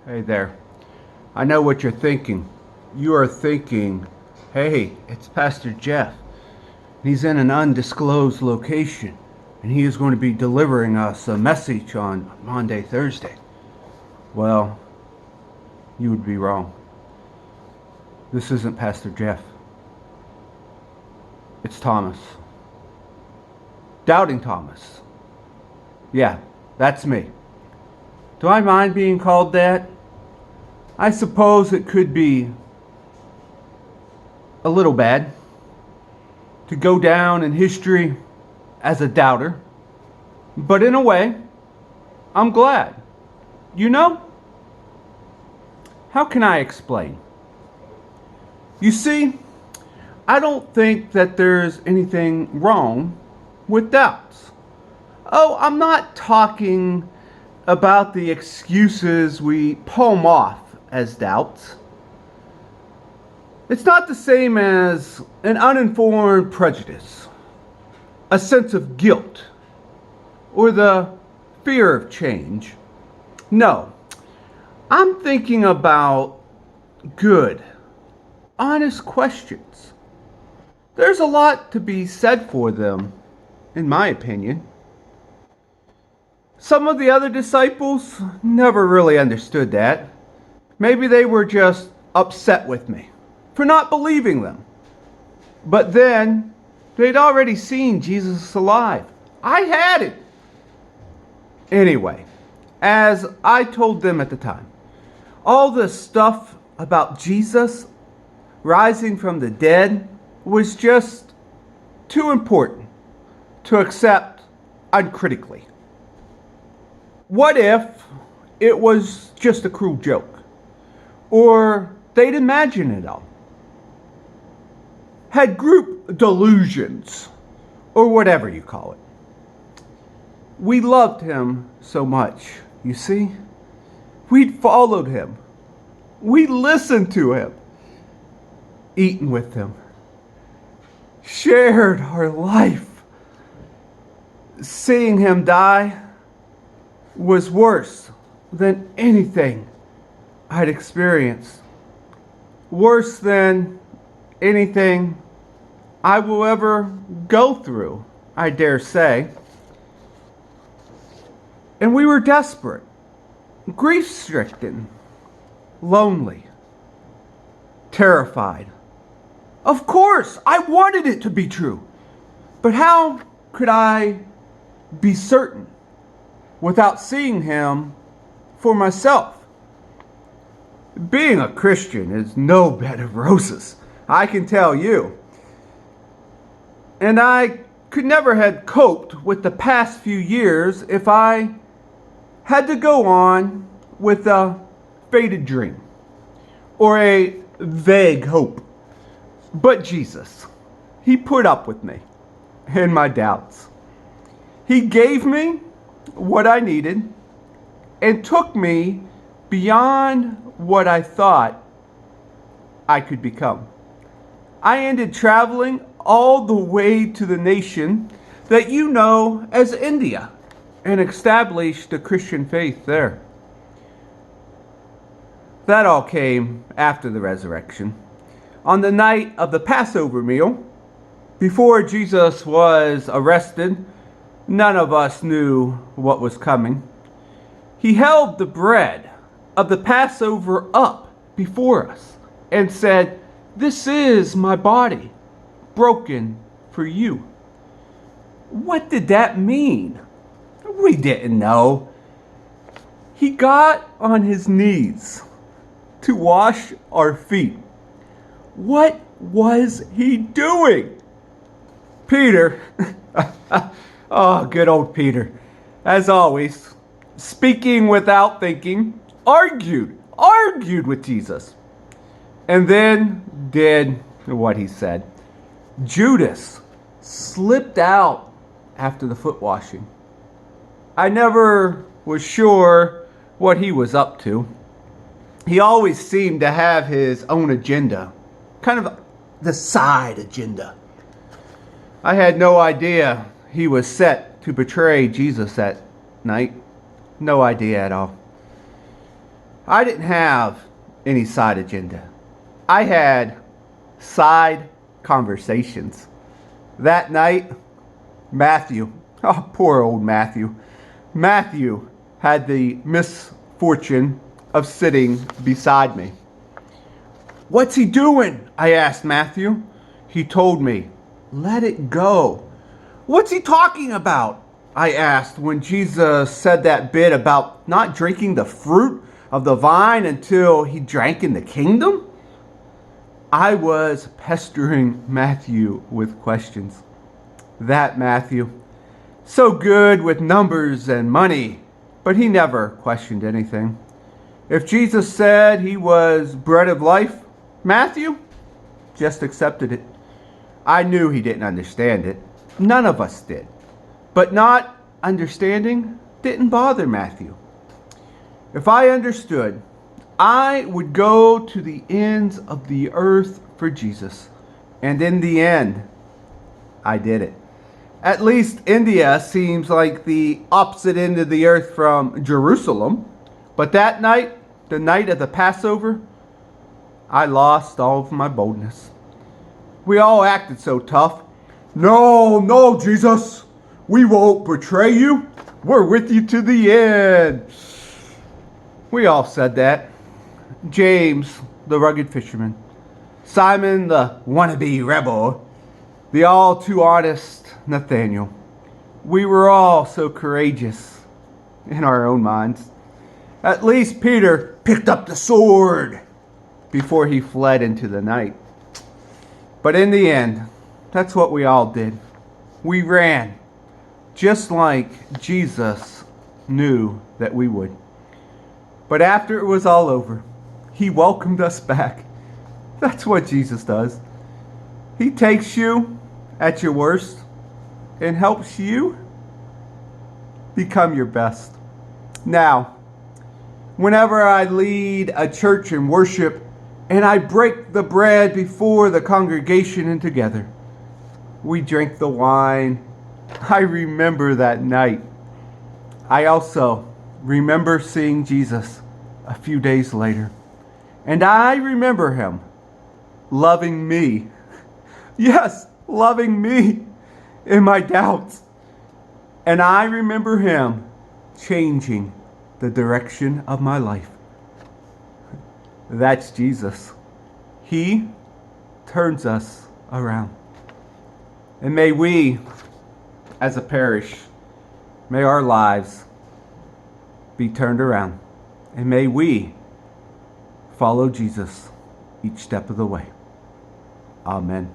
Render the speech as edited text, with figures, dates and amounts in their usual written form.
Hey there. I know what you're thinking. You are thinking, hey, it's Pastor Jeff. He's in an undisclosed location, and he is going to be delivering us a message on Maundy, Thursday. Well, you would be wrong. This isn't Pastor Jeff. It's Thomas. Doubting Thomas. Yeah, that's me. Do I mind being called that? I suppose it could be a little bad to go down in history as a doubter, but in a way, I'm glad. You know, how can I explain? You see, I don't think that there's anything wrong with doubts. Oh, I'm not talking about the excuses we palm off as doubts. It's not the same as an uninformed prejudice, a sense of guilt, or the fear of change. No, I'm thinking about good, honest questions. There's a lot to be said for them, in my opinion. Some of the other disciples never really understood that. Maybe they were just upset with me for not believing them. But then, they'd already seen Jesus alive. I hadn't. Anyway, as I told them at the time, all this stuff about Jesus rising from the dead was just too important to accept uncritically. What if it was just a cruel joke? Or they'd imagine it all? Had group delusions, or whatever you call it. We loved him so much, you see? We'd followed him. We listened to him. Eaten with him. Shared our life. Seeing him die was worse than anything I'd experienced. Worse than anything I will ever go through, I dare say. And we were desperate, grief-stricken, lonely, terrified. Of course, I wanted it to be true. But how could I be certain without seeing him for myself? Being a Christian is no bed of roses, I can tell you. And I could never have coped with the past few years if I had to go on with a faded dream or a vague hope. But Jesus, he put up with me and my doubts. He gave me what I needed and took me beyond what I thought I could become. I ended traveling all the way to the nation that you know as India and established the Christian faith there. That all came after the resurrection. On the night of the Passover meal, before Jesus was arrested, none of us knew what was coming. He held the bread of the Passover up before us and said, "This is my body, broken for you." What did that mean? We didn't know. He got on his knees to wash our feet. What was he doing? Peter, oh, good old Peter, as always, speaking without thinking, argued with Jesus, and then did what he said. Judas slipped out after the foot washing. I never was sure what he was up to. He always seemed to have his own agenda, kind of the side agenda. I had no idea he was set to betray Jesus that night. No idea at all. I didn't have any side agenda. I had side conversations. That night, Matthew, oh, poor old Matthew. Matthew had the misfortune of sitting beside me. "What's he doing?" I asked Matthew. He told me, "Let it go." "What's he talking about?" I asked when Jesus said that bit about not drinking the fruit of the vine until he drank in the kingdom. I was pestering Matthew with questions. That Matthew, so good with numbers and money, but he never questioned anything. If Jesus said he was bread of life, Matthew just accepted it. I knew he didn't understand it. None of us did. But not understanding didn't bother Matthew. If I understood, I would go to the ends of the earth for Jesus. And in the end, I did it. At least India seems like the opposite end of the earth from Jerusalem. But that night, the night of the Passover, I lost all of my boldness. We all acted so tough. No, Jesus. We won't betray you. We're with you to the end. We all said that. James, the rugged fisherman. Simon, the wannabe rebel. The all too honest Nathaniel. We were all so courageous in our own minds. At least Peter picked up the sword before he fled into the night. But in the end, that's what we all did. We ran, just like Jesus knew that we would. But after it was all over, he welcomed us back. That's what Jesus does. He takes you at your worst and helps you become your best. Now, whenever I lead a church in worship and I break the bread before the congregation and together we drink the wine, I remember that night. I also remember seeing Jesus a few days later. And I remember him loving me. Yes, loving me in my doubts. And I remember him changing the direction of my life. That's Jesus. He turns us around. And may we, as a parish, may our lives be turned around. And may we follow Jesus each step of the way. Amen.